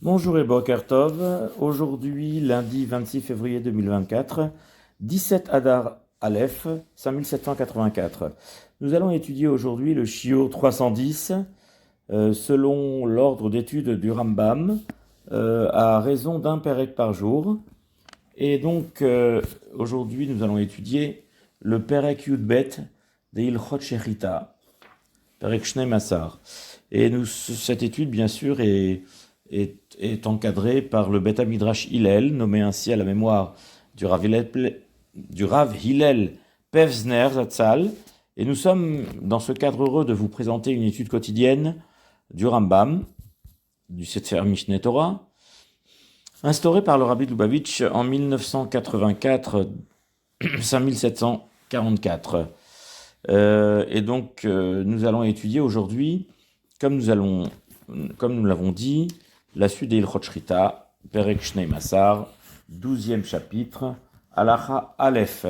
Bonjour et Boker Tov. Aujourd'hui, lundi 26 février 2024, 17 Adar Aleph, 5784. Nous allons étudier aujourd'hui le Shiur 310 selon l'ordre d'étude du Rambam à raison d'un Perek par jour. Et donc, aujourd'hui, nous allons étudier le Perek Yudbet de Ilchot Shechita, Perek Shnei Massar. Et cette étude, bien sûr, est encadrée par le Beth Midrash Hillel, nommé ainsi à la mémoire du Rav Hillel Pevzner Zatzal. Et nous sommes dans ce cadre heureux de vous présenter une étude quotidienne du Rambam, du Sefer Mishneh Torah, instauré par le Rabbi Lubavitch en 1984-5744. Et donc, nous allons étudier aujourd'hui, comme nous l'avons dit, la suite des Ilchot Shrita, Perek Shnei Massar, 12e chapitre, Halacha Aleph.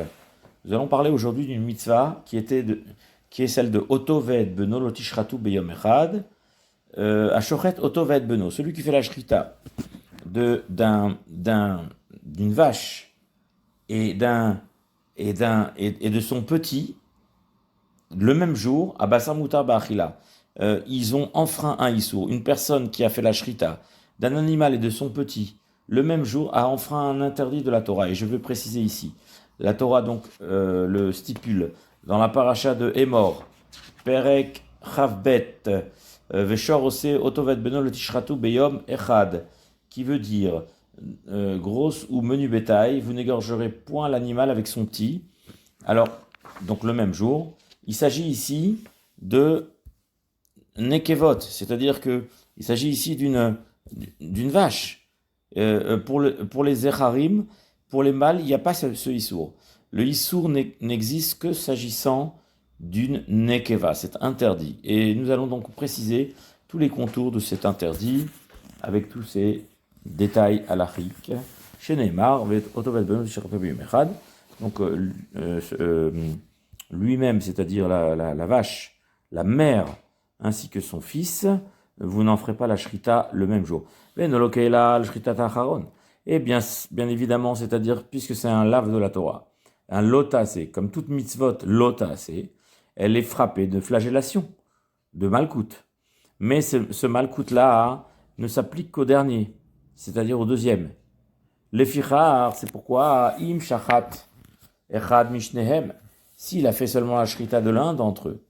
Nous allons parler aujourd'hui d'une mitzvah qui est celle de Otoved Beno Lotishratu Beyom Echad, Ashochet Otoved Beno, celui qui fait la shrita d'une vache et de son petit, le même jour, à Basar Mutar Ba'achila. Ils ont enfreint un issour. Une personne qui a fait la shrita d'un animal et de son petit, le même jour, a enfreint un interdit de la Torah. Et je veux préciser ici, la Torah donc le stipule dans la paracha de Emor, Perek Chavbet, Veshor Ose Otoved Beno Lotishratu Beyom Echad, qui veut dire grosse ou menu bétail, vous n'égorgerez point l'animal avec son petit. Alors, donc le même jour, il s'agit ici de Nekevot, c'est-à-dire qu'il s'agit ici d'une vache. Pour les Zecharim, pour les mâles, il n'y a pas ce Issour. Le Issour n'existe que s'agissant d'une Nekeva, c'est interdit. Et nous allons donc préciser tous les contours de cet interdit avec tous ces détails halachiques. Chez Neymar, donc lui-même, c'est-à-dire la vache, la mère, ainsi que son fils, vous n'en ferez pas la shrita le même jour. Et bien évidemment, c'est-à-dire, puisque c'est un lave de la Torah, un lotasé, comme toute mitzvot lotasé, elle est frappée de flagellation, de malkout. Mais ce malkout-là ne s'applique qu'au dernier, c'est-à-dire au deuxième. Les fichar, c'est pourquoi im shachat echad mishnehem, s'il a fait seulement la shrita de l'un d'entre eux,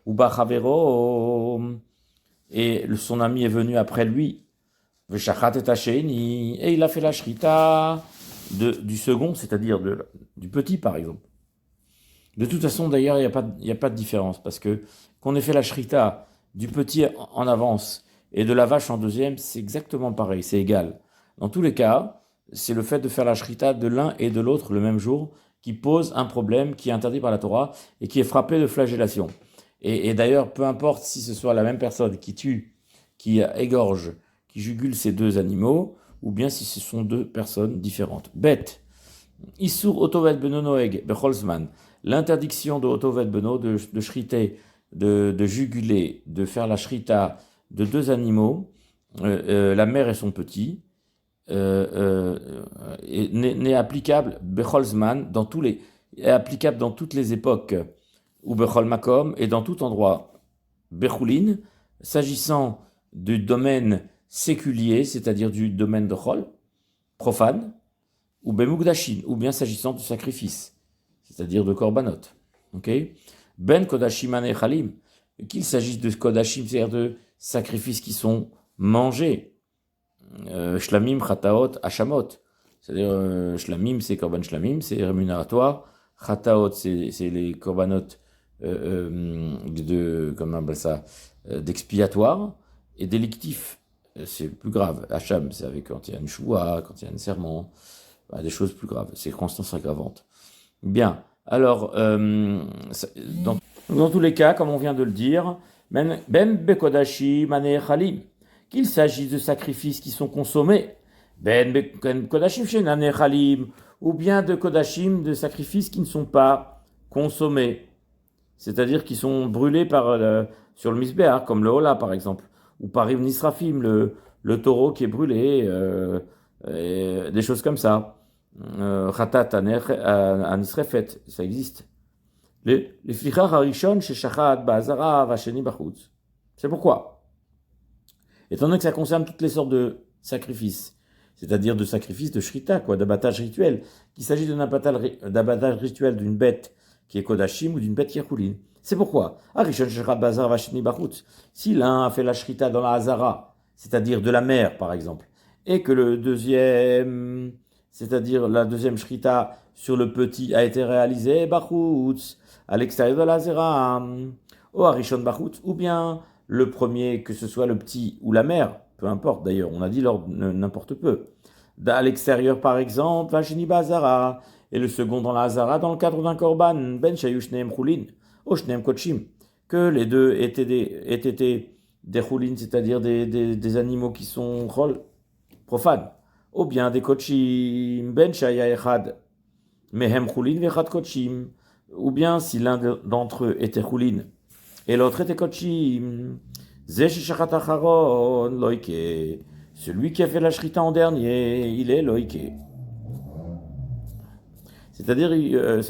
ou bachavero, et son ami est venu après lui, veshachat et hasheni, et il a fait la shrita du second, c'est-à-dire du petit par exemple. De toute façon, d'ailleurs, il n'y a pas de différence, parce que qu'on ait fait la shrita du petit en avance et de la vache en deuxième, c'est exactement pareil, c'est égal. Dans tous les cas, c'est le fait de faire la shrita de l'un et de l'autre le même jour qui pose un problème qui est interdit par la Torah et qui est frappé de flagellation. Et d'ailleurs, peu importe si ce soit la même personne qui tue, qui égorge, qui jugule ces deux animaux, ou bien si ce sont deux personnes différentes. Bête. Issour Otoved Beno Noeg Becholzman. L'interdiction de Otoved Beno de shriter, de juguler, de faire la shrita de deux animaux, la mère et son petit, n'est applicable Becholzman est applicable dans toutes les époques, ou Bechol Makom, et dans tout endroit. Bechulin, s'agissant du domaine séculier, c'est-à-dire du domaine de Chol, profane, ou Bemugdashin, ou bien s'agissant du sacrifice, c'est-à-dire de Korbanot. Okay? Ben Kodashim Anechalim, qu'il s'agisse de Kodashim, c'est-à-dire de sacrifices qui sont mangés, Shlamim, Chataot, Hashamot, c'est-à-dire Shlamim, c'est Korban Shlamim, c'est rémunératoire, Chataot, c'est les Korbanot d'expiatoire, et délictif, c'est plus grave. Hacham, c'est avec quand il y a une choua, quand il y a un serment, des choses plus graves, circonstances aggravantes. Bien, alors, dans tous les cas, comme on vient de le dire, Ben Bekodashi Mane Chalim, qu'il s'agisse de sacrifices qui sont consommés, Ben Kodashim Shenane Chalim, ou bien de Kodashim, de sacrifices qui ne sont pas consommés, c'est-à-dire qui sont brûlés sur le misbéach, comme le hola par exemple, ou par Ibn Nisrafim, le taureau qui est brûlé, des choses comme ça. Khatat anisrefet, ça existe. Les flichar harishon chez shachat ba'azara vasheni bachutz. C'est pourquoi. Étant donné que ça concerne toutes les sortes de sacrifices, c'est-à-dire de sacrifices de shrita, d'abattage rituel, qu'il s'agit d'abattage rituel d'une bête qui est kodashim ou d'une bête qui est choulin. C'est pourquoi. Harishon shachat ba'azara vasheni bachutz. Si l'un a fait la shrita dans la hazara, c'est-à-dire de la mer par exemple, et que le deuxième, c'est-à-dire la deuxième shrita sur le petit a été réalisée bachutz, à l'extérieur de la hazara, au harishon bachutz, ou bien le premier, que ce soit le petit ou la mère, peu importe d'ailleurs, on a dit l'ordre n'importe peu. À l'extérieur par exemple, vasheni ba'azara, et le second dans la hazara, dans le cadre d'un korban, ben shayu shneem chulin, o shneem kochim, que les deux aient été des choulines, c'est-à-dire des animaux qui sont profanes, ou bien des kochim, ben shaya echad, mehem choulin vechad kochim, ou bien si l'un d'entre eux était choulin et l'autre était kochim, ze shechat acharon loike, celui qui a fait la shrita en dernier, il est loike. C'est-à-dire,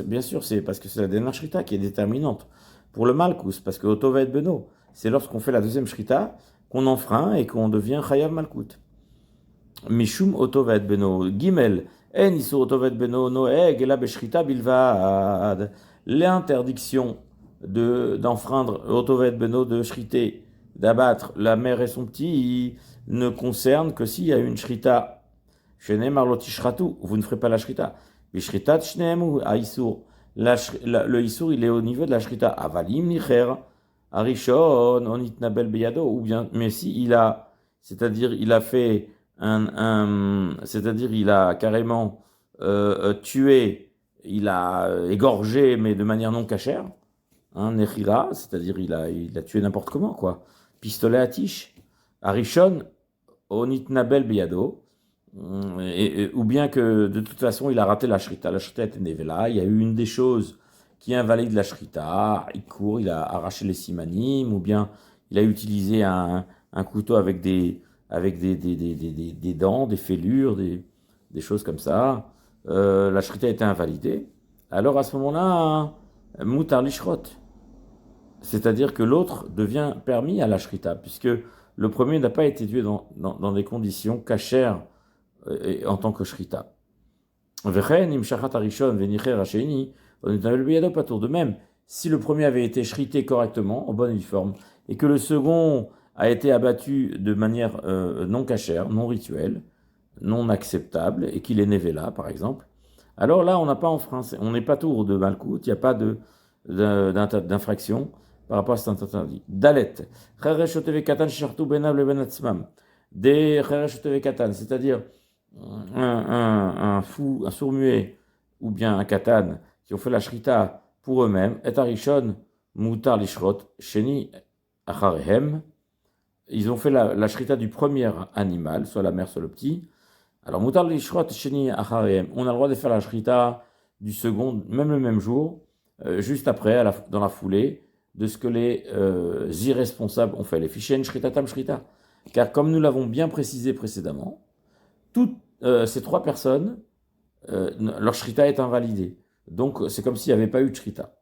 bien sûr, c'est parce que c'est la dernière shrita qui est déterminante pour le malkus, parce que otovet beno, c'est lorsqu'on fait la deuxième shrita qu'on enfreint et qu'on devient chayav malkut. Mishum otovet beno gimel en isur otovet beno noeg ela beshrita bilvad. L'interdiction d'enfreindre otovet beno, de shriter, d'abattre la mère et son petit, ne concerne que s'il y a une shrita. Shenemar lo tishratu, vous ne ferez pas la shrita. Bishritat shneemu aisur. Le isur, il est au niveau de la shrita. Avalim nicher arishon onitnabel beyado, ou bien, mais si il a, c'est-à-dire il a fait c'est-à-dire il a carrément tué, il a égorgé, mais de manière non cachère, nechira, c'est-à-dire il a tué n'importe comment, quoi. Pistolet à tiche, arishon onitnabel beyado. Ou bien que de toute façon il a raté la shrita était nevela, il y a eu une des choses qui invalide la shrita, il court, il a arraché les simanim, ou bien il a utilisé un couteau avec des dents, des fêlures, des choses comme ça, la shrita a été invalidée, alors à ce moment-là, mutar lishrot, c'est-à-dire que l'autre devient permis à la shrita, puisque le premier n'a pas été tué dans des conditions cachères, en tant que shrita. De même, si le premier avait été shrité correctement, en bonne et due forme, et que le second a été abattu de manière non cachère, non rituelle, non acceptable, et qu'il est nevela, par exemple, alors là, on n'a pas enfreint, on n'est pas tour de malkout, il n'y a pas d'infraction par rapport à cet interdit. Dalet, des c'est-à-dire un fou, un sourd-muet, ou bien un katan, qui ont fait la shrita pour eux-mêmes, et arishon mutar lishrot, sheni acharehem, ils ont fait la shrita du premier animal, soit la mère, soit le petit. Alors mutar lishrot, sheni acharehem, on a le droit de faire la shrita du second, même le même jour, juste après, dans la foulée, de ce que les irresponsables ont fait, les fichen shritatam shrita. Car comme nous l'avons bien précisé précédemment, toutes ces trois personnes, leur shrita est invalidée. Donc c'est comme s'il n'y avait pas eu de shrita.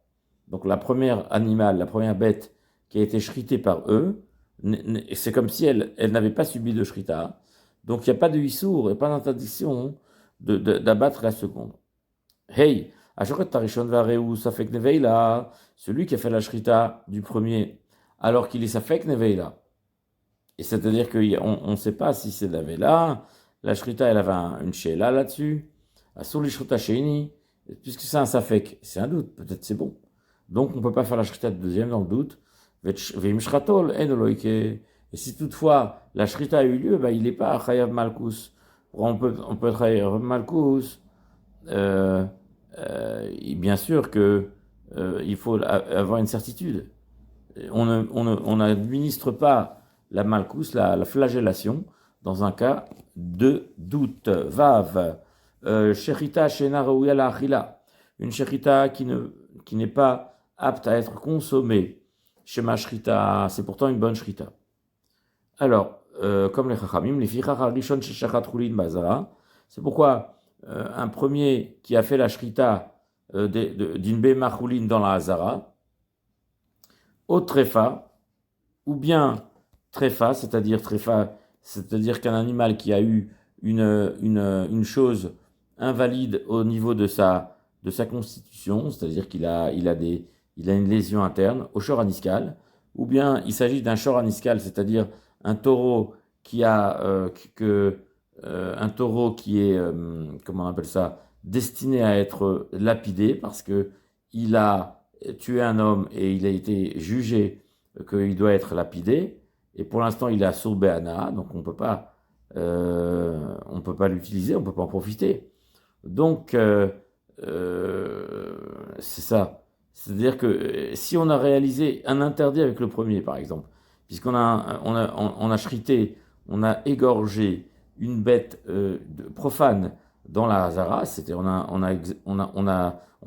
Donc la première animal, la première bête qui a été shritée par eux, c'est comme si elle n'avait pas subi de shrita. Donc il n'y a pas de issour et pas d'interdiction d'abattre la seconde. Hey, Ashokot Tarishon Vareu Safek Neveila, celui qui a fait la shrita du premier, alors qu'il est Safek Neveila. Et c'est-à-dire qu'on ne sait pas si c'est de la Vela, la shrita elle avait une sheila là-dessus, Asur l'ishrita sheini, puisque c'est un Safek, c'est un doute, peut-être c'est bon. Donc on ne peut pas faire la shrita de deuxième dans le doute. Et si toutefois la shrita a eu lieu, il n'est pas chayav malkus. On peut être chayav malkus. Bien sûr que il faut avoir une certitude. On n'administre pas la malkus, la flagellation, dans un cas de doute. Vav, sherita shena raouya la achila, une sherita qui n'est pas apte à être consommée. Shema shrita, c'est pourtant une bonne shrita. Alors, comme les Chachamim, les Fichach Rishon Sheshachat Chulin Bazara. C'est pourquoi un premier qui a fait la shrita d'une Behema Chulin dans la Hazara, au Trefa, ou bien Trefa, c'est-à-dire qu'un animal qui a eu une chose invalide au niveau de sa constitution, c'est-à-dire qu'il a une lésion interne, au shor aniskal, ou bien il s'agit d'un shor aniskal, c'est-à-dire un taureau qui est, comment on appelle ça, destiné à être lapidé parce que il a tué un homme et il a été jugé qu'il doit être lapidé. Et pour l'instant, il est à Sourbéana, donc on ne peut pas l'utiliser, on ne peut pas en profiter. Donc, c'est ça. C'est-à-dire que si on a réalisé un interdit avec le premier, par exemple, puisqu'on a shrité, on a égorgé une bête profane dans la Hazara, c'est-à-dire on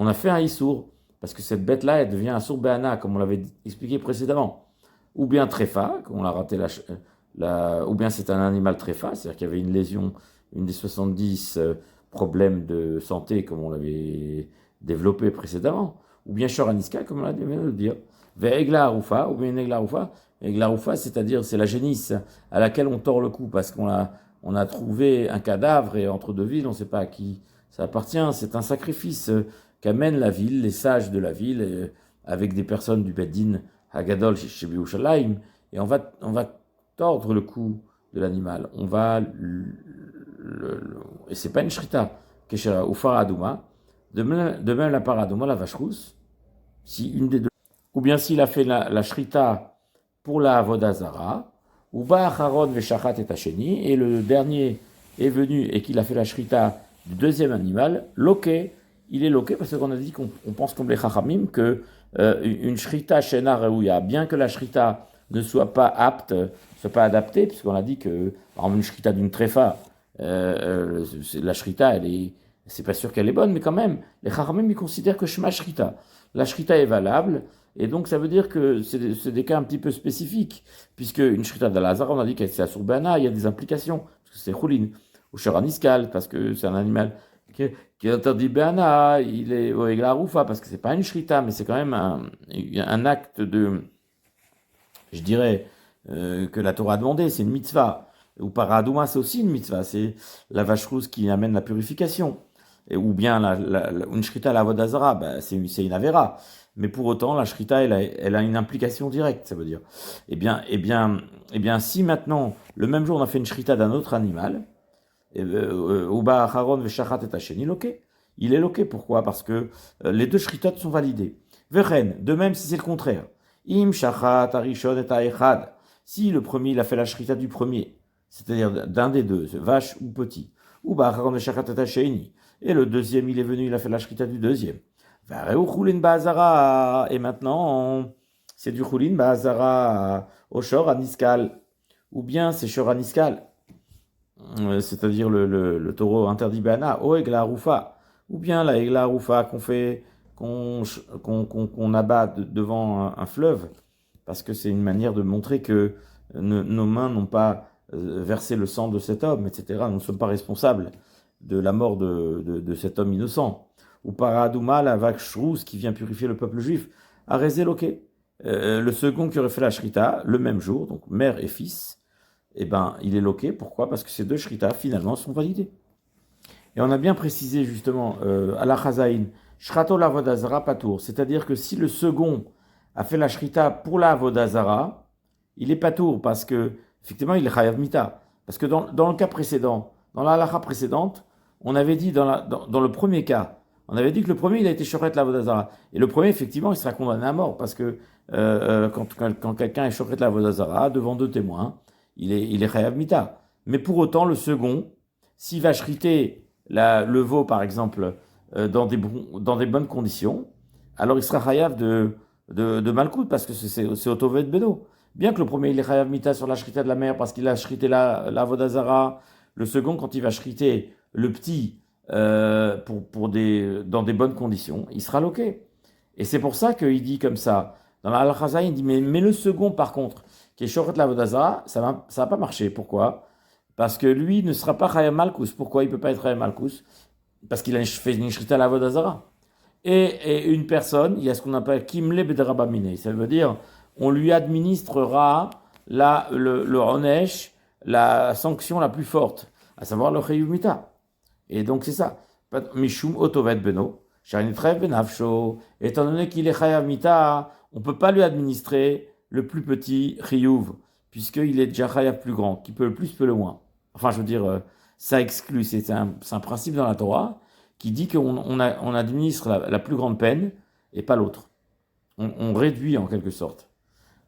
a fait un issour, parce que cette bête-là, elle devient un Sourbéana, comme on l'avait expliqué précédemment. Ou bien tréfa, comme on l'a raté ou bien c'est un animal tréfa, c'est-à-dire qu'il y avait une lésion, une des 70 problèmes de santé, comme on l'avait développé précédemment, ou bien shoraniska, comme on l'a dit de le dire. Ve'egla haroufa, ou bien une egla haroufa. Egla haroufa, c'est-à-dire c'est la génisse à laquelle on tord le cou, parce qu'on a trouvé un cadavre, et entre deux villes, on ne sait pas à qui ça appartient, c'est un sacrifice qu'amène la ville, les sages de la ville, avec des personnes du Beddin Hagadol chez Yerushalayim, et on va tordre le cou de l'animal. Et c'est pas une shrita, keshera ou faradouma. De même la paradouma, la vache rousse, si une des deux, ou bien s'il a fait la shrita pour la avodazara, ou ba acharon veshachat et hasheni, et le dernier est venu et qu'il a fait la shrita du deuxième animal, loqué, il est loqué parce qu'on a dit qu'on pense comme les chachamim que une shrita shena reouya, bien que la shrita ne soit pas apte, ne soit pas adaptée, puisqu'on a dit que par exemple, une shrita d'une tréfa, la shrita, c'est pas sûr qu'elle est bonne, mais quand même, les chachamim ils considèrent que shema shrita, la shrita est valable, et donc ça veut dire que c'est des cas un petit peu spécifiques, puisque une shrita de Lazare, on a dit qu'elle c'est asurbana, il y a des implications, parce que c'est choulin, ou shoraniskal, parce que c'est un animal qui est interdit Béana, il est au Eglaroufa, parce que c'est pas une shrita, mais c'est quand même un acte je dirais, que la Torah a demandé, c'est une mitzvah. Ou paradouma, c'est aussi une mitzvah, c'est la vache rousse qui amène la purification. Ou bien une shrita à la vodazara, c'est une avera. Mais pour autant, la shrita, elle a une implication directe, ça veut dire. Eh bien, si maintenant, le même jour, on a fait une shrita d'un autre animal, Uba Acharon Veshachat et Hasheni loqué. Il est loqué, pourquoi? Parce que les deux shritot sont validés. Vechen, de même si c'est le contraire. Im Shachat Arishon et Aechad. Si le premier, il a fait la shrita du premier, c'est-à-dire d'un des deux, vache ou petit, Uba Acharon Veshachat et Hasheni. Et le deuxième, il est venu, il a fait la shrita du deuxième. Vareu Chulin Ba'azara. Et maintenant, c'est du Chulin Ba'azara au Shor Aniskal. Ou bien c'est Shor Aniskal. C'est-à-dire le taureau interdit Bana, au Egla Aroufa, ou bien la Egla Aroufa qu'on abat devant un fleuve, parce que c'est une manière de montrer que nos mains n'ont pas versé le sang de cet homme, etc. Nous ne sommes pas responsables de la mort de cet homme innocent. Ou Paradouma, la vache rousse qui vient purifier le peuple juif, a Loké, le second qui aurait fait la shrita le même jour, donc mère et fils, eh ben, il est loqué. Pourquoi? Parce que ces deux shritas, finalement, sont validés. Et on a bien précisé, justement, à la chazaïn, shrato la vodazara patour. C'est-à-dire que si le second a fait la shrita pour la vodazara, il est patour parce que, effectivement, il est chayav mita. Parce que dans le cas précédent, dans la halakha précédente, on avait dit, dans le premier cas, on avait dit que le premier, il a été shoret la vodazara. Et le premier, effectivement, il sera condamné à mort parce que quand quelqu'un est shoret la vodazara devant deux témoins, il est chayav mita. Mais pour autant, le second, s'il va shriter le veau, par exemple, dans des bonnes conditions, alors il sera chayav de malkout, parce que c'est autovet beno. Bien que le premier, il est chayav mita sur la shrita de la mère, parce qu'il a shrité la vodazara, le second, quand il va shriter le petit, dans des bonnes conditions, il sera loqué. Et c'est pour ça qu'il dit comme ça, dans la Al-Khazai, il dit, mais le second, par contre, qui est Shochet l'Avodazara, ça va pas marcher. Pourquoi? Parce que lui ne sera pas Chayav Malkus. Pourquoi il ne peut pas être Chayav Malkus? Parce qu'il a fait une Shrita l'Avodazara. Et une personne, il y a ce qu'on appelle Kimle Bedrabamine. Ça veut dire, on lui administrera le Onesh, la sanction la plus forte, à savoir le Chayuv Mita. Et donc c'est ça. Mishum Otovet Beno, Sharinitrev Benavsho. Étant donné qu'il est Chayav Mita, on ne peut pas lui administrer le plus petit Chayuv, puisqu'il est déjà Chayav plus grand, qui peut le plus, peut le moins. Enfin, je veux dire, ça exclut, c'est un principe dans la Torah qui dit qu'on administre la plus grande peine et pas l'autre. On réduit en quelque sorte.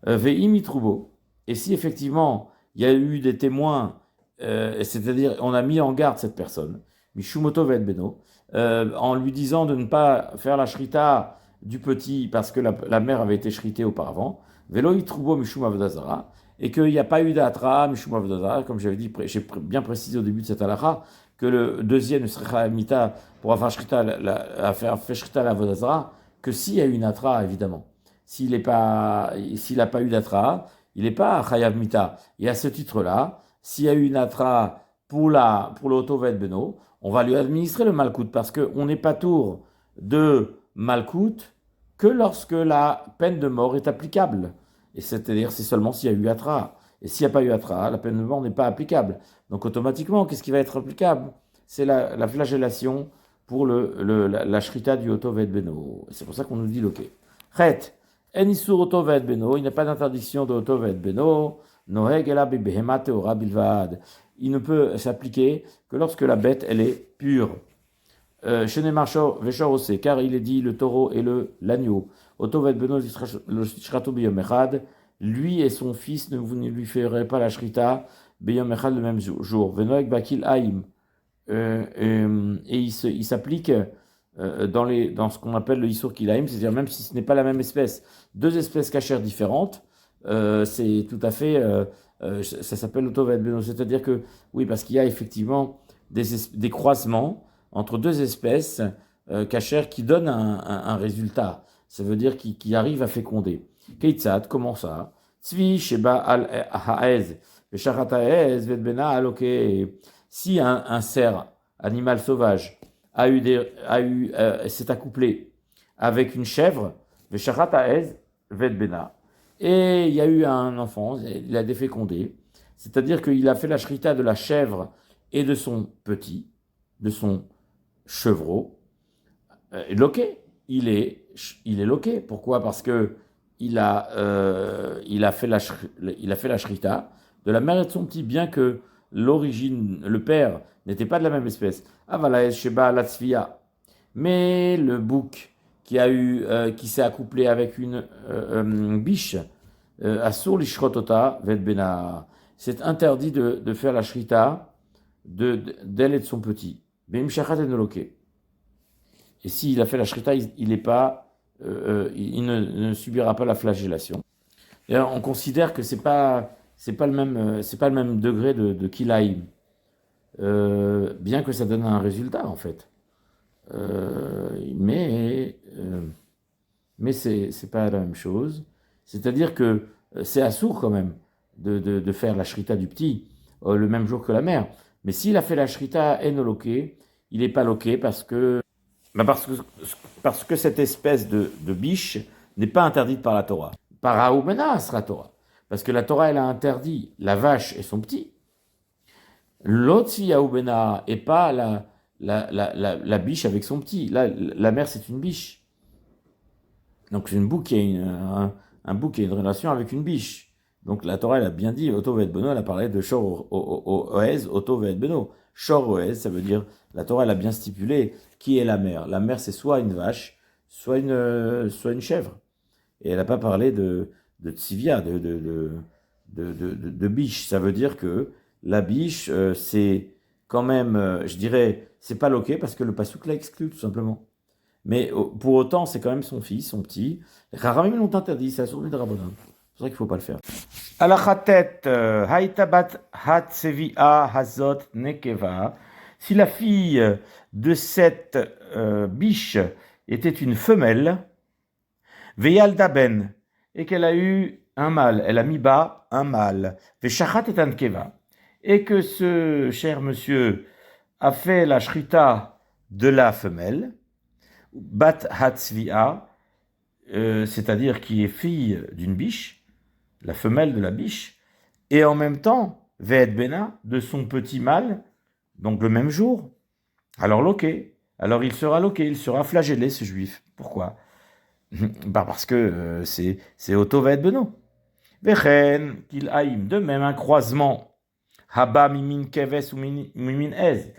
Ve'imi troubo. Et si effectivement il y a eu des témoins, c'est-à-dire on a mis en garde cette personne, Mishumoto Beno, en lui disant de ne pas faire la shrita du petit parce que la mère avait été shritée auparavant, Velo Itroubo Mishum Avodazara, et qu'il n'y a pas eu d'atra Mishum Avodazara, comme j'avais dit, j'ai bien précisé au début de cette halakha, que le deuxième ne serait Chayav pour avoir shrita la Avodazara, que s'il y a eu une atra, évidemment. S'il n'a pas eu d'atra, il n'est pas Chayav Mita. Et à ce titre-là, s'il y a eu une atra pour l'Otovet Beno, on va lui administrer le Malkout, parce qu'on n'est pas tour de Malkout que lorsque la peine de mort est applicable. Et c'est-à-dire, c'est seulement s'il y a eu atra. Et s'il n'y a pas eu atra, la peine de mort n'est pas applicable. Donc automatiquement, qu'est-ce qui va être applicable? C'est la flagellation pour la shrita du Otovet Beno. C'est pour ça qu'on nous dit l'ok. Chet. En isur Otovet Beno, il n'y a pas d'interdiction de Otovet Beno. Noheg ela bibehema teora bilvad. Il ne peut s'appliquer que lorsque la bête, elle est pure. Shenemar veshor ose, car il est dit le taureau et l'agneau. Otovet Beno l'shratu biyom echad. Lui et son fils ne lui ferez pas la shrita biyom echad le même jour. Venoeg bakil haim. Et il s'applique dans ce qu'on appelle le Isur Kilaim, c'est-à-dire même si ce n'est pas la même espèce, deux espèces cachères différentes, c'est tout à fait, ça s'appelle l'Otovet Beno, c'est-à-dire que, oui, parce qu'il y a effectivement des croisements entre deux espèces cachères qui donnent un résultat, ça veut dire qui arrivent à féconder. Keitzad, comment ça? Tzvi sheba al ha'ez, v'shachat ha'ez, v'edbena al ok. Si un cerf, animal sauvage, s'est accouplé avec une chèvre, Vesharat Ha'ez Vedbena, et il y a eu un enfant, il a défécondé, c'est-à-dire qu'il a fait la shrita de la chèvre et de son petit, de son chevreau, loqué, il est loqué. Pourquoi? Parce que il a fait la shrita de la mère et de son petit, bien que l'origine, le père, n'était pas de la même espèce. Avalaes Sheba Latzvia. Mais le bouc qui s'est accouplé avec une biche, Asur Lishrotota Vedbena. C'est interdit de faire la shrita d'elle et de son petit. Bim Shachat Enoloke. Et s'il a fait la shrita, il ne subira pas la flagellation. Et on considère que c'est pas le même degré de kilaïm, bien que ça donne un résultat en fait. Mais c'est pas la même chose. C'est-à-dire que c'est assourd quand même de faire la shrita du petit le même jour que la mère. Mais s'il a fait la shrita enoloké, il n'est pas loqué parce que cette espèce de biche n'est pas interdite par la Torah. Par Aoumena sera Torah. Parce que la Torah, elle a interdit la vache et son petit. L'Otsi Aoumena et pas la biche avec son petit. Là, la mère, c'est une biche. Donc, c'est un bouc qui a une relation avec une biche. Donc, la Torah, elle a bien dit, Oto Ve'et Beno, elle a parlé de Shor Oez, Oto Ve'et Beno. Shor Oez, ça veut dire, la Torah, elle a bien stipulé qui est la mère. La mère, c'est soit une vache, soit une chèvre. Et elle n'a pas parlé de tsivia, de biche. Ça veut dire que la biche, c'est quand même, je dirais, c'est pas loqué parce que le pasouk l'a exclu, tout simplement. Mais pour autant, c'est quand même son fils, son petit. Les Chachamim l'ont interdit, c'est assourd de Rabbanan. C'est vrai qu'il ne faut pas le faire. Alachatet, haïtabat hatsevia hazot nekeva. Si la fille de cette biche était une femelle, veyalda ben, et qu'elle a eu un mâle, elle a mis bas un mâle, Veshachat et Ankeva, et que ce cher monsieur a fait la shrita de la femelle, Bat Hatzvia, c'est-à-dire qui est fille d'une biche, la femelle de la biche, et en même temps, Ve'et Bena, de son petit mâle, donc le même jour. Alors loqué, alors il sera loqué, il sera flagellé, ce juif. Pourquoi? Parce que c'est Oto Ve'et Beno. Vechen, qu'il haïm, de même un croisement, Haba mimin keves ou mimin ez,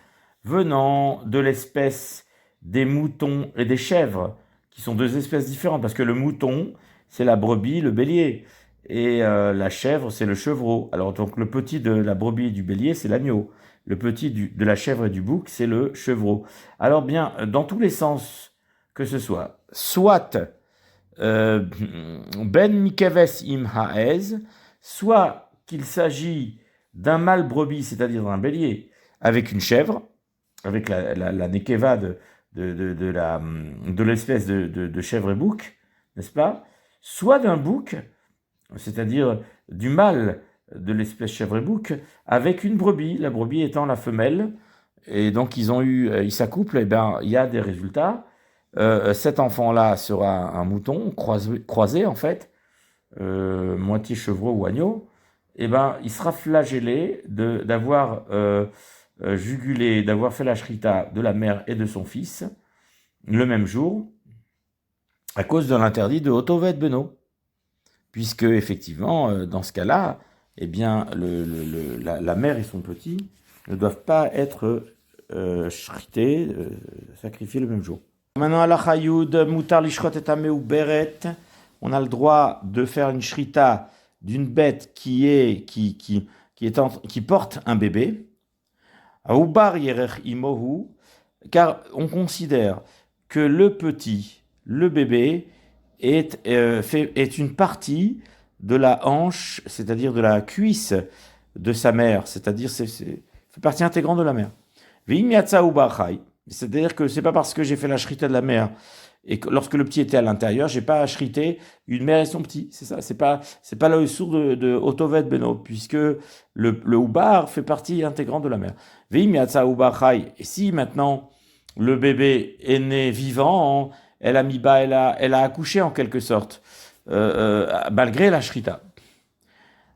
venant de l'espèce des moutons et des chèvres, qui sont deux espèces différentes, parce que le mouton, c'est la brebis, le bélier, et la chèvre, c'est le chevreau. Alors donc le petit de la brebis et du bélier, c'est l'agneau. Le petit de la chèvre et du bouc, c'est le chevreau. Alors bien, dans tous les sens que ce soit ben mikeves im haez, soit qu'il s'agit d'un mâle brebis, c'est-à-dire d'un bélier, avec une chèvre, avec la nekeva de l'espèce de chèvre et bouc, n'est-ce pas? Soit d'un bouc, c'est-à-dire du mâle de l'espèce chèvre et bouc, avec une brebis, la brebis étant la femelle, et donc ils s'accouplent, et bien il y a des résultats. Cet enfant-là sera un mouton croisé en fait, moitié chevreau ou agneau, et ben il sera flagellé d'avoir jugulé, d'avoir fait la shrita de la mère et de son fils le même jour, à cause de l'interdit de Oto Ve'et Beno, puisque effectivement dans ce cas-là, eh bien la mère et son petit ne doivent pas être shrités, sacrifiés le même jour. Maintenant, à la Chayoud, Mutar Lishrot et Ameu Beret, on a le droit de faire une shrita d'une bête qui porte un bébé. Aoubar Yerech Imohu, car on considère que le bébé, est une partie de la hanche, c'est-à-dire de la cuisse de sa mère, c'est-à-dire fait partie intégrante de la mère. V'im yatsa Aoubar Chay. C'est-à-dire que c'est pas parce que j'ai fait la shrita de la mère et que lorsque le petit était à l'intérieur, j'ai pas shrité une mère et son petit. C'est ça. C'est pas le sourd de Oto Ve'et Beno, puisque le oubar fait partie intégrante de la mère. Ve'im yatsa oubar chay. Et si maintenant le bébé est né vivant, elle a accouché en quelque sorte, malgré la shrita.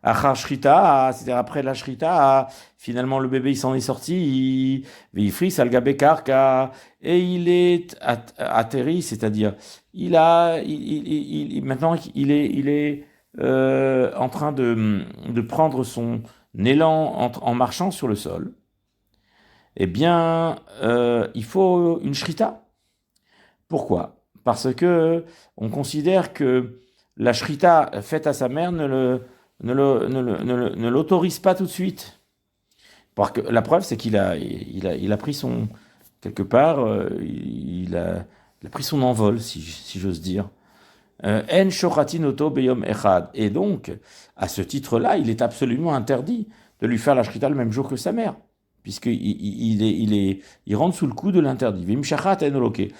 Achar shrita, c'est-à-dire après la shrita, finalement le bébé il s'en est sorti, il frise al gabé karka, et il est atterri, c'est-à-dire maintenant il est en train de prendre son élan en marchant sur le sol. Eh bien, il faut une shrita. Pourquoi? Parce que on considère que la shrita faite à sa mère ne l'autorise pas tout de suite. Parce que la preuve, c'est qu'il a pris son, quelque part, il a pris son envol, si j'ose dire. En shochatin oto beyom echad. Et donc, à ce titre-là, il est absolument interdit de lui faire la shrita le même jour que sa mère, puisqu'il rentre sous le coup de l'interdit. Vim shachat en oloke.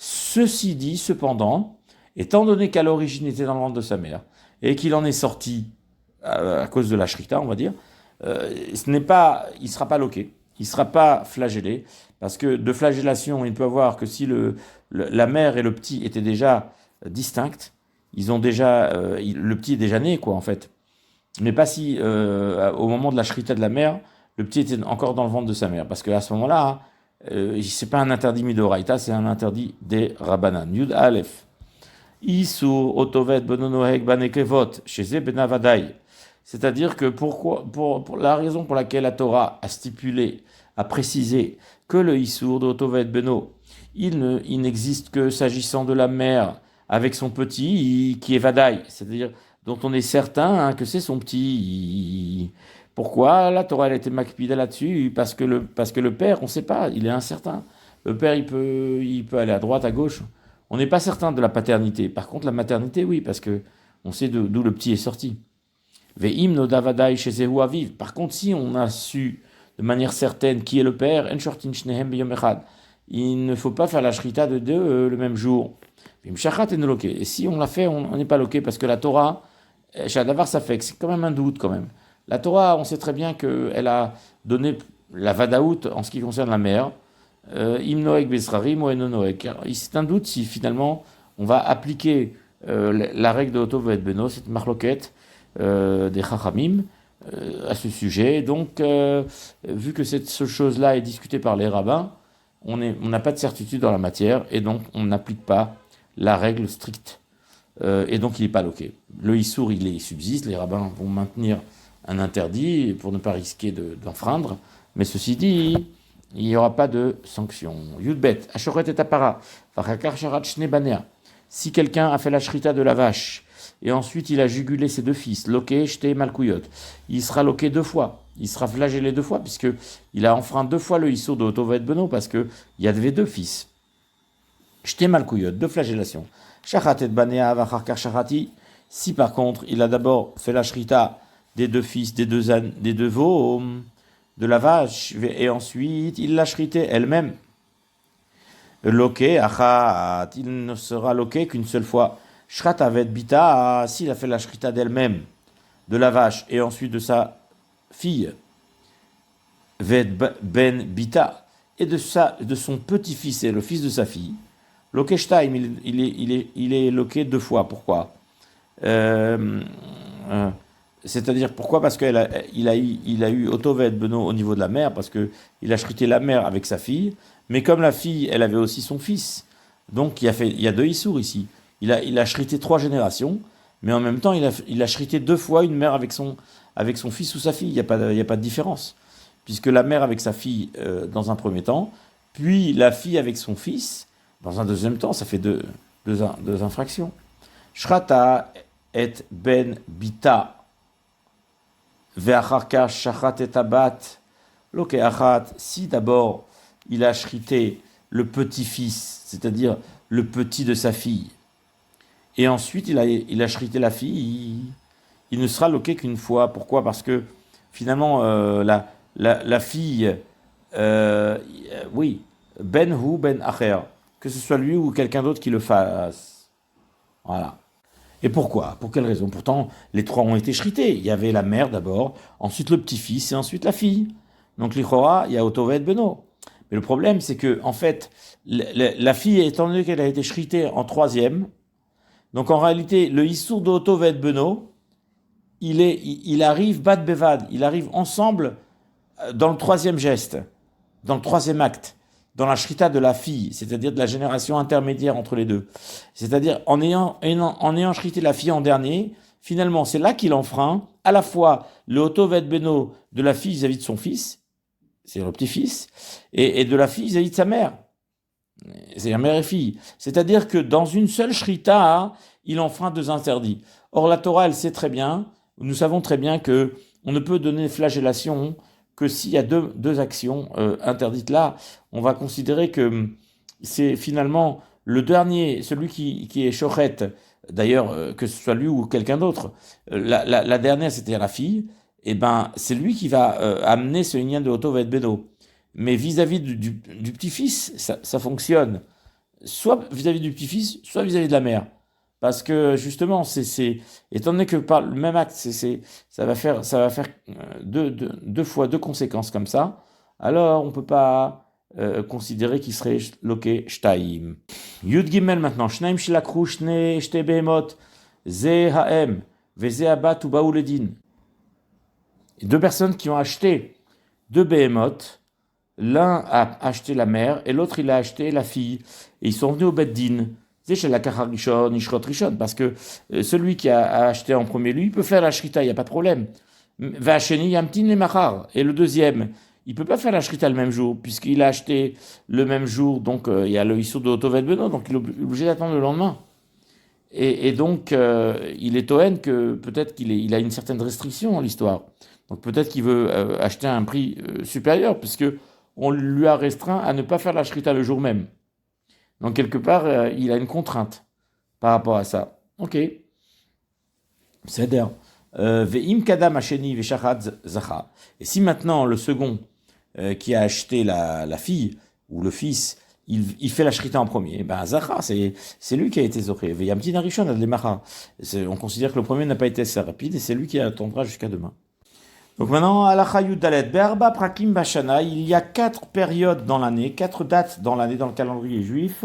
Ceci dit, cependant, étant donné qu'à l'origine il était dans le ventre de sa mère, et qu'il en est sorti à cause de la shrita, on va dire, il sera pas loqué, il sera pas flagellé, parce que de flagellation, il ne peut avoir que si la mère et le petit étaient déjà distincts, ils ont déjà, le petit est déjà né, quoi, en fait. Mais pas si, au moment de la shrita de la mère, le petit était encore dans le ventre de sa mère, parce qu'à ce moment-là, c'est pas un interdit midoraita, c'est un interdit des rabbanan. Yud Aleph. Isur otovet bononohek banekevot, chez benavadai. C'est-à-dire que pour la raison pour laquelle la Torah a stipulé, a précisé que le Issour d'Otovet Beno, il n'existe que s'agissant de la mère avec son petit, qui est Vadaï, c'est-à-dire dont on est certain que c'est son petit. Pourquoi la Torah elle a été makpida là-dessus? Parce que le père, on ne sait pas, il est incertain. Le père, il peut aller à droite, à gauche. On n'est pas certain de la paternité. Par contre, la maternité, oui, parce que on sait d'où le petit est sorti. Ve'im no davadai shezehu aviv. Par contre, si on a su de manière certaine qui est le père, en shortin shnehem b'yom echad, il ne faut pas faire la shrita de deux le même jour. V'im shachat en loqué. Et si on l'a fait, on n'est pas loqué parce que la Torah, Shadavar Safek, c'est quand même un doute quand même. La Torah, on sait très bien qu'elle a donné la Vadaout en ce qui concerne la mer. Im Noek Besrarim ou Eno Noek. C'est un doute si finalement on va appliquer la règle de Otto Ve'et Beno, cette marloquette des Chachamim, à ce sujet. Donc, vu que cette chose-là est discutée par les rabbins, on n'a pas de certitude dans la matière et donc on n'applique pas la règle stricte. Et donc il n'est pas loqué. Le Issour, il subsiste, les rabbins vont maintenir un interdit pour ne pas risquer d'enfreindre, mais ceci dit, il n'y aura pas de sanction. Yudbet, Ashoret et Apara, Vachakar Sharat Shnebanea. Si quelqu'un a fait la shrita de la vache, et ensuite il a jugulé ses deux fils, loqué, jeté, malkouyot, il sera loqué 2 fois. Il sera flagellé 2 fois, puisqu'il a enfreint 2 fois le Issour de Otovet Beno, parce qu'il y avait 2 fils. Jeté malkouyot, 2 flagellations. Shachatet banea vacharkar shachati. Si par contre, il a d'abord fait la shrita des 2 fils, des deux veaux, de la vache, et ensuite il l'a shrité elle-même. Loqué, achat, il ne sera loqué qu'une seule fois. Shrat avet bita, s'il a fait la shrita d'elle-même, de la vache, et ensuite de sa fille, vet ben bita, et de son petit-fils et le fils de sa fille. Loqué shtaim, il est loqué 2 fois. Pourquoi c'est-à-dire, pourquoi? Parce qu'il a eu Otovet Beno au niveau de la mère, parce qu'il a shrité la mère avec sa fille, mais comme la fille, elle avait aussi son fils, donc il y a 2 Issour ici. Il a shrité 3 générations, mais en même temps, il a shrité 2 fois une mère avec son fils ou sa fille. Il n'y a pas de différence. Puisque la mère avec sa fille dans un premier temps, puis la fille avec son fils, dans un deuxième temps, ça fait deux infractions. Shrata et ben bita. Ve'acharka shachat et abat. Loke achat, si d'abord il a shrité le petit-fils, c'est-à-dire le petit de sa fille, et ensuite il a shrité la fille, il ne sera loqué qu'une fois. Pourquoi? Parce que finalement, la fille, oui, ben hu ben acher, que ce soit lui ou quelqu'un d'autre qui le fasse. Voilà. Et pourquoi? Pour quelle raison? Pourtant, les 3 ont été shrités. Il y avait la mère d'abord, ensuite le petit-fils et ensuite la fille. Donc l'Ichora, il y a Otovet Beno. Mais le problème, c'est que, en fait, la fille, étant donné qu'elle a été shritée en 3e, donc en réalité, le Issour de Otovet Beno, il arrive Bad Bevad, il arrive ensemble dans le 3e geste, dans le 3e acte, dans la shrita de la fille, c'est-à-dire de la génération intermédiaire entre les deux. C'est-à-dire, en ayant shrité la fille en dernier, finalement, c'est là qu'il enfreint à la fois le Otovet Beno de la fille vis-à-vis de son fils, c'est le petit-fils, et de la fille vis-à-vis de sa mère. C'est la mère et fille. C'est-à-dire que dans une seule shrita, il enfreint 2 interdits. Or, la Torah, elle sait très bien, nous savons très bien que on ne peut donner flagellation que s'il y a deux actions interdites là. On va considérer que c'est finalement le dernier, celui qui est shochet, d'ailleurs, que ce soit lui ou quelqu'un d'autre. La dernière, c'était la fille. Et ben, c'est lui qui va amener ce lien de Otovet Beno. Mais vis-à-vis du petit-fils, ça fonctionne. Soit vis-à-vis du petit-fils, soit vis-à-vis de la mère. Parce que justement, étant donné que par le même acte, ça va faire 2 fois 2 conséquences comme ça, alors on ne peut pas considérer qu'il serait loqué shtaim. Yud Gimel maintenant, shnaim shilakru shte behemot, ze haem, veze abat ou baouledin. 2 personnes qui ont acheté 2 behemoth, l'un a acheté la mère et l'autre il a acheté la fille. Et ils sont venus au Beddin. C'est chez la Kacharishon, Ishrot Rishon, parce que celui qui a acheté en premier, lui, il peut faire la shrita, il n'y a pas de problème. Vacheni Yamtin et Machar. Et le deuxième, il ne peut pas faire la shrita le même jour, puisqu'il a acheté le même jour, donc il y a le Issour de Otovet Beno, donc il est obligé d'attendre le lendemain. Et donc, il est Toen que peut-être qu'il a une certaine restriction dans l'histoire. Donc peut-être qu'il veut acheter à un prix supérieur, puisque on lui a restreint à ne pas faire la shrita le jour même. Donc quelque part, il a une contrainte par rapport à ça. Ok. C'est-à-dire, ve'im kadam hasheni ve'shachat zacha. Et si maintenant le second qui a acheté la fille ou le fils, il fait la shrita en premier. Ben, Zachar, c'est lui qui a été zoché. Veyamtin Arishon Adlemacha. On considère que le premier n'a pas été assez rapide et c'est lui qui attendra jusqu'à demain. Donc maintenant, Halacha Yud Dalet, Be'arba Prakim Bashana, il y a 4 périodes dans l'année, 4 dates dans l'année dans le calendrier juif,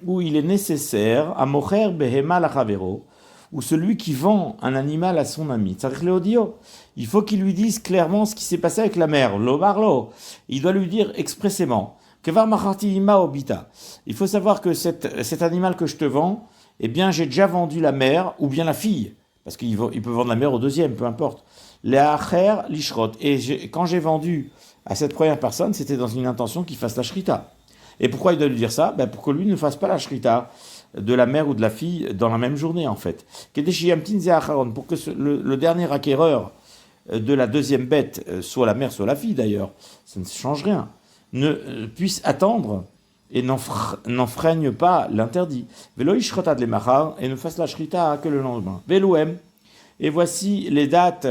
où il est nécessaire, à Mocher Behema Lachavero, où celui qui vend un animal à son ami, Tzarich Leodio, il faut qu'il lui dise clairement ce qui s'est passé avec la mère, Lo Barlo. Il doit lui dire expressément, Kevar Macharti Ima Obita. Il faut savoir que cet animal que je te vends, eh bien j'ai déjà vendu la mère ou bien la fille, parce qu'il peut vendre la mère au deuxième, peu importe. Le'acher lishrot. Et quand j'ai vendu à cette première personne, c'était dans une intention qu'il fasse la shrita. Et pourquoi il doit lui dire ça? Pour que lui ne fasse pas la shrita de la mère ou de la fille dans la même journée, en fait. Pour que le dernier acquéreur de la deuxième bête, soit la mère, soit la fille d'ailleurs, ça ne change rien, ne puisse attendre et n'enfreigne pas l'interdit. Velo ishrota de l'emachar, et ne fasse la shrita que le lendemain. Velouem. Et voici les dates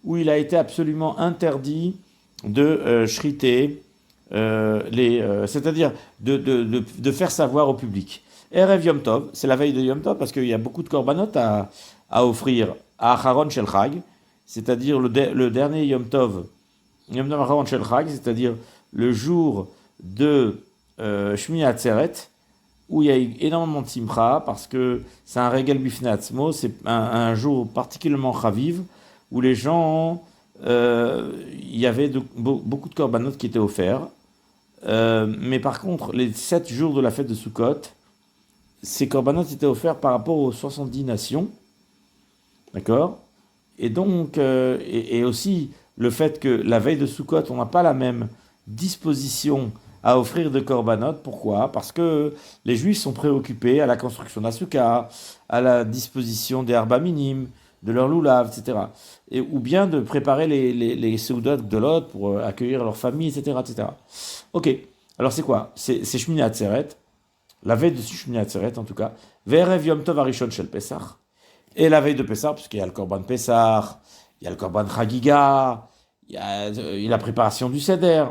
où il a été absolument interdit de shriter, c'est-à-dire de faire savoir au public. Erev Yom Tov, c'est la veille de Yom Tov, parce qu'il y a beaucoup de korbanot à offrir à Acharon Shel Chag, c'est-à-dire le dernier Yom Tov Acharon Shel Chag, c'est-à-dire le jour de Shmini Atzeret, où il y a eu énormément de simcha, parce que c'est un régal bifnei atzmo, c'est un jour particulièrement chaviv, où les gens, il y avait beaucoup de korbanot qui étaient offerts, mais par contre, les 7 jours de la fête de Sukkot, ces korbanot étaient offerts par rapport aux 70 nations, d'accord? Et donc, et aussi le fait que la veille de Sukkot, on n'a pas la même disposition à offrir de korbanot. Pourquoi? Parce que les Juifs sont préoccupés à la construction d'Asuka, à la disposition des herbes minimes, de leur loulav, etc. Ou bien de préparer les seudot de l'autre pour accueillir leur famille, etc., etc. Ok, alors c'est quoi? C'est Shmini Atzeret, la veille de Shmini Atzeret en tout cas, Ve'erev Yom Tov Arishon Shel Pesach, et la veille de Pesach, puisqu'il y a le Korban Pesach, il y a le Korban Chagiga, il y a la préparation du Seder.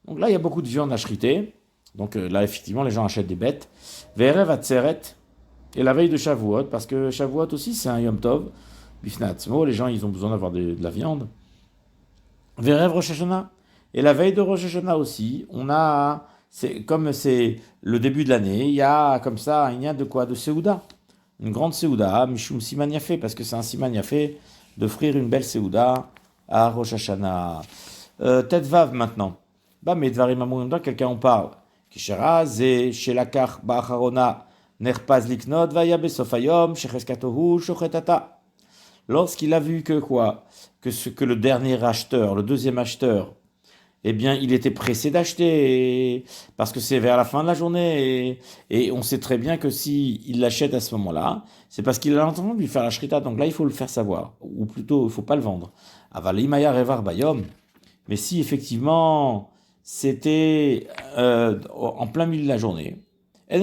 Donc là, il y a beaucoup de viande à shriter. Donc là, effectivement, les gens achètent des bêtes. Ve'erev Atzeret, et la veille de Shavuot, parce que Shavuot aussi, c'est un Yom Tov, Bifnei Atzmo, les gens, ils ont besoin d'avoir de la viande. Ve'erev Rosh Hashanah, et la veille de Rosh Hashanah aussi, comme c'est le début de l'année, il y a comme ça, il y a de quoi? De Seouda. Une grande Seouda, Mishum Siman Yafé, parce que c'est un Siman Yafé d'offrir une belle Seouda à Rosh Hashanah. Tête Vav maintenant. Mais Dvarim Amouyonda, quelqu'un en parle. Kishera, Ze, Shelakach, Bacharona, Nerpaz Liknot, Vaya Besofayom, Shecheskatohu, Shochetata. Lorsqu'il a vu que quoi? Que le dernier acheteur, le deuxième acheteur, eh bien, il était pressé d'acheter, parce que c'est vers la fin de la journée, et on sait très bien que s'il l'achète à ce moment-là, c'est parce qu'il a entendu lui faire la shrita, donc là, il faut le faire savoir, ou plutôt, il ne faut pas le vendre. Avalimaya revar bayom, mais si effectivement, c'était en plein milieu de la journée, il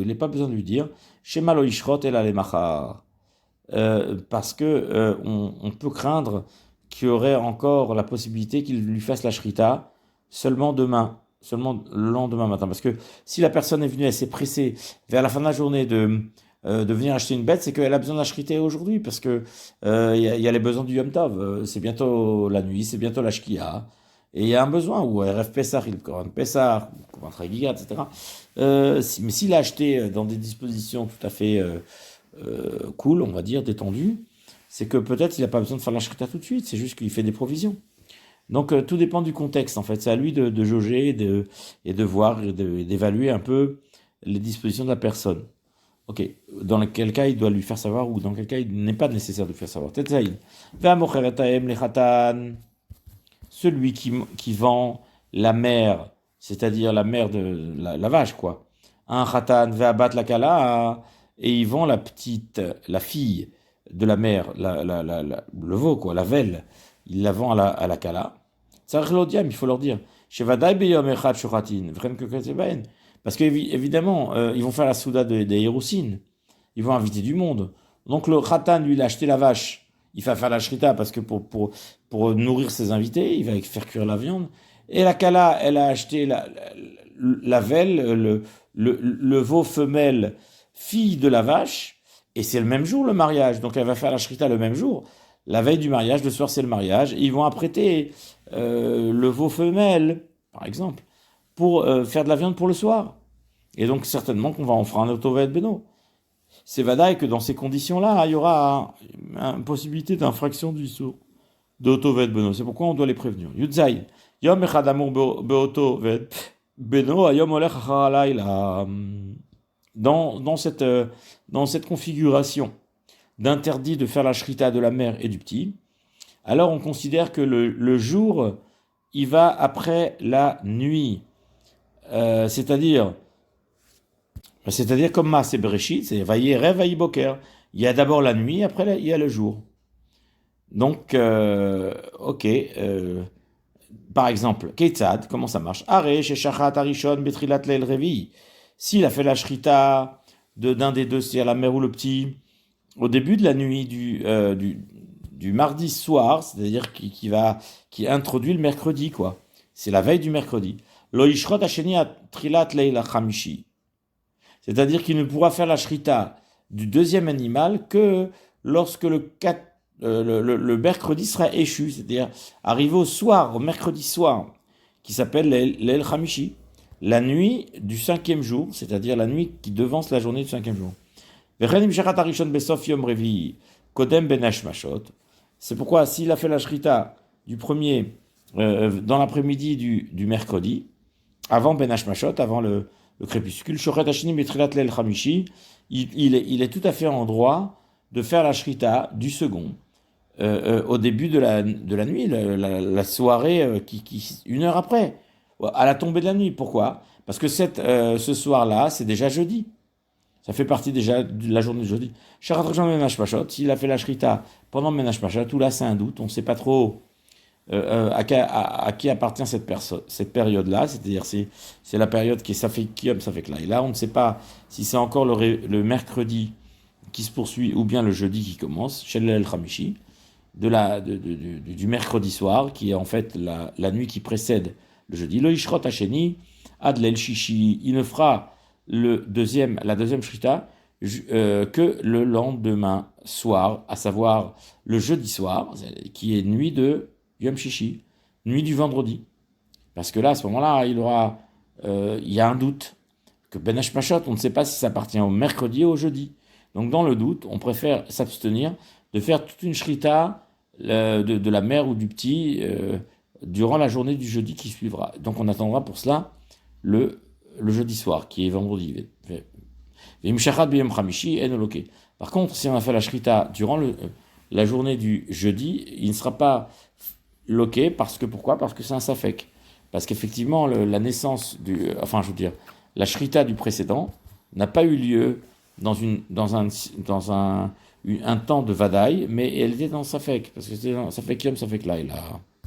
n'est pas besoin de lui dire, Shema lo ishrot el alemachar, parce que on peut craindre qu'il y aurait encore la possibilité qu'il lui fasse la shrita seulement le lendemain matin. Parce que si la personne est venue, elle s'est pressée vers la fin de la journée de venir acheter une bête, c'est qu'elle a besoin de la shriter aujourd'hui, parce que y a les besoins du Yom Tov. C'est bientôt la nuit, c'est bientôt la Shkia. Et il y a un besoin, ou RF Pessah, il Korban Pessah, Korban Chagiga, etc. Mais s'il a acheté dans des dispositions tout à fait cool, on va dire, détendues, c'est que peut-être il n'a pas besoin de faire la shrita tout de suite, c'est juste qu'il fait des provisions. Donc tout dépend du contexte, en fait. C'est à lui de jauger et de voir, et d'évaluer un peu les dispositions de la personne. Ok, dans quel cas il doit lui faire savoir, ou dans quel cas il n'est pas nécessaire de lui faire savoir. Tetzaïn. Celui qui vend la mère, c'est-à-dire la mère de la vache, quoi. Un khatan ve'abat la kala, et il vend la fille de la mère, le veau, quoi, la velle, il la vend à la kala. Il faut leur dire, parce qu'évidemment, ils vont faire la souda des Héroussines, ils vont inviter du monde. Donc le khatan, lui, il a acheté la vache, il va faire la shrita, parce que pour nourrir ses invités, il va faire cuire la viande. Et la kala, elle a acheté la velle, le veau femelle, fille de la vache, et c'est le même jour le mariage, donc elle va faire la shrita le même jour. La veille du mariage, le soir c'est le mariage, et ils vont apprêter le veau femelle, par exemple, pour faire de la viande pour le soir. Et donc certainement qu'on va en faire un autovet beno. C'est vadaï que dans ces conditions-là, il y aura une possibilité d'infraction du sceau d'autovet beno. C'est pourquoi on doit les prévenir. Yudzai, yom echad amur beotovet beno, ayom olech achar halayla. Dans cette configuration d'interdit de faire la shrita de la mère et du petit, alors on considère que le jour, il va après la nuit. C'est-à-dire comme Maaseh Bereshit, c'est Vayerev Vayiboker. Il y a d'abord la nuit, après il y a le jour. Donc, ok. Par exemple, Ketzad, comment ça marche? Are sheshachat arishon betrilat leil revi. S'il a fait la shrita d'un des deux, c'est-à-dire la mère ou le petit, au début de la nuit du mardi soir, c'est-à-dire qui introduit le mercredi, quoi. C'est la veille du mercredi. Lo yishrot hasheni trilat leil chamishi. C'est-à-dire qu'il ne pourra faire la shrita du deuxième animal que lorsque le mercredi sera échu, c'est-à-dire arrivé au soir, au mercredi soir, qui s'appelle l'El Hamishi, la nuit du cinquième jour, c'est-à-dire la nuit qui devance la journée du cinquième jour. C'est pourquoi s'il a fait la shrita du premier dans l'après-midi du mercredi, avant Ben Hashmashot, avant le crépuscule, il est tout à fait en droit de faire la shrita du second au début de la nuit, la soirée une heure après, à la tombée de la nuit. Pourquoi? Parce que ce soir-là, c'est déjà jeudi. Ça fait partie déjà de la journée de jeudi. S'il a fait la shrita pendant Menach Pachat, tout là c'est un doute, on ne sait pas trop à qui appartient cette période-là, c'est-à-dire c'est la période qui est Safek Kiyom, Safek Laïla. On ne sait pas si c'est encore le mercredi qui se poursuit ou bien le jeudi qui commence, Shel El Khamishi, du mercredi soir, qui est en fait la nuit qui précède le jeudi. Lo Yishrot Hasheni, Ad Lel Shishi, il ne fera la deuxième shrita que le lendemain soir, à savoir le jeudi soir, qui est nuit de Yom Shishi, nuit du vendredi. Parce que là, à ce moment-là, il y a un doute. Que Ben Hashmashot, on ne sait pas si ça appartient au mercredi ou au jeudi. Donc dans le doute, on préfère s'abstenir de faire toute une shrita de la mère ou du petit durant la journée du jeudi qui suivra. Donc on attendra pour cela le jeudi soir, qui est vendredi. Par contre, si on a fait la shrita durant la journée du jeudi, il ne sera pas loqué, pourquoi? Parce que c'est un safek. Parce qu'effectivement, la naissance la shrita du précédent n'a pas eu lieu dans un temps de vadaï, mais elle était dans safek, parce que c'était dans safek yom, safek laïla.